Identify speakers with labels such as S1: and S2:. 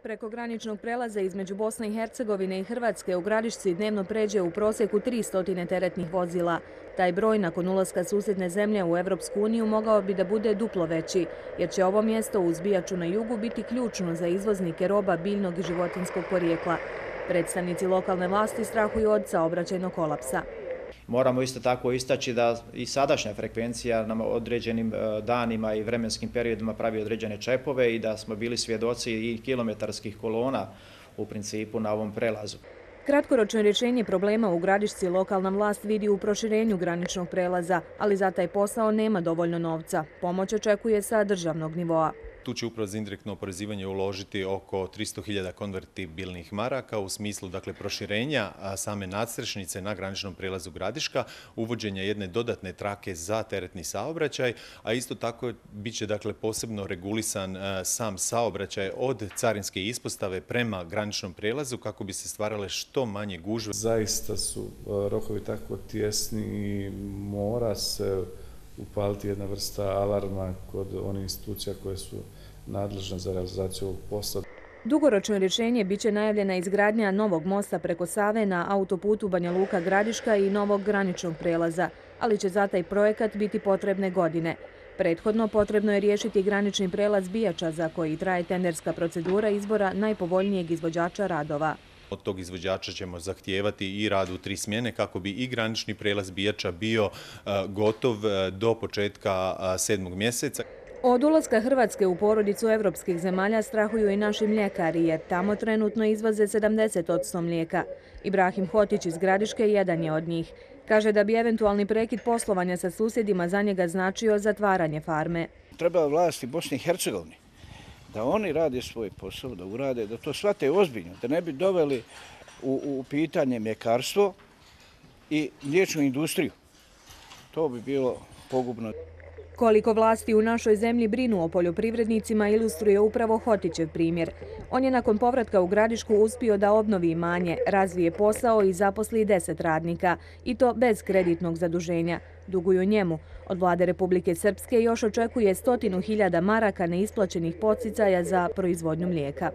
S1: Preko graničnog prelaza između Bosne i Hercegovine i Hrvatske u Gradišci dnevno pređe u prosjeku 300 teretnih vozila. Taj broj nakon ulaska susjedne zemlje u Evropsku uniju mogao bi da bude duplo veći, jer će ovo mjesto uz Bijaču na jugu biti ključno za izvoznike roba biljnog i životinjskog porijekla. Predstavnici lokalne vlasti strahuju od saobraćajnog kolapsa.
S2: Moramo isto tako istaći da i sadašnja frekvencija nam određenim danima i vremenskim periodima pravi određene čepove i da smo bili svjedoci i kilometarskih kolona u principu na ovom prelazu.
S1: Kratkoročno rješenje problema u Gradišci lokalna vlast vidi u proširenju graničnog prelaza, ali za taj posao nema dovoljno novca. Pomoć očekuje sa državnog nivoa.
S3: Tu će upravo za indirektno oporezivanje uložiti oko 300.000 konvertibilnih maraka u smislu proširenja same nadstrešnice na graničnom prijelazu Gradiška, uvođenja jedne dodatne trake za teretni saobraćaj, a isto tako bit će posebno regulisan sam saobraćaj od carinske ispostave prema graničnom prijelazu kako bi se stvarale što manje gužve.
S4: Zaista su rokovi tako tjesni i mora se upaliti jedna vrsta alarma kod onih institucija koje su nadležne za realizaciju ovog posla.
S1: Dugoročno rješenje biće najavljena izgradnja novog mosta preko Save na autoputu Banja Luka-Gradiška i novog graničnog prelaza, ali će za taj projekat biti potrebne godine. Prethodno potrebno je riješiti granični prelaz Bijača za koji traje tenderska procedura izbora najpovoljnijeg izvođača radova.
S3: Od tog izvođača ćemo zahtijevati i rad u 3 smjene kako bi i granični prijelaz Bijača bio gotov do početka 7. mjeseca.
S1: Od ulaska Hrvatske u porodicu evropskih zemalja strahuju i naši mljekari, jer tamo trenutno izvoze 70% mlijeka. Ibrahim Hotić iz Gradiške jedan je od njih. Kaže da bi eventualni prekid poslovanja sa susjedima za njega značio zatvaranje farme.
S5: Treba vlasti Bosne i Hercegovine da oni rade svoj posao, da urade, da to shvate ozbiljno, da ne bi doveli u pitanje mljekarstvo i mliječnu industriju. To bi bilo pogubno.
S1: Koliko vlasti u našoj zemlji brinu o poljoprivrednicima ilustruje upravo Hotićev primjer. On je nakon povratka u Gradišku uspio da obnovi imanje, razvije posao i zaposli 10 radnika, i to bez kreditnog zaduženja. Duguju njemu. Od vlade Republike Srpske još očekuje 100.000 maraka neisplaćenih podsticaja za proizvodnju mlijeka.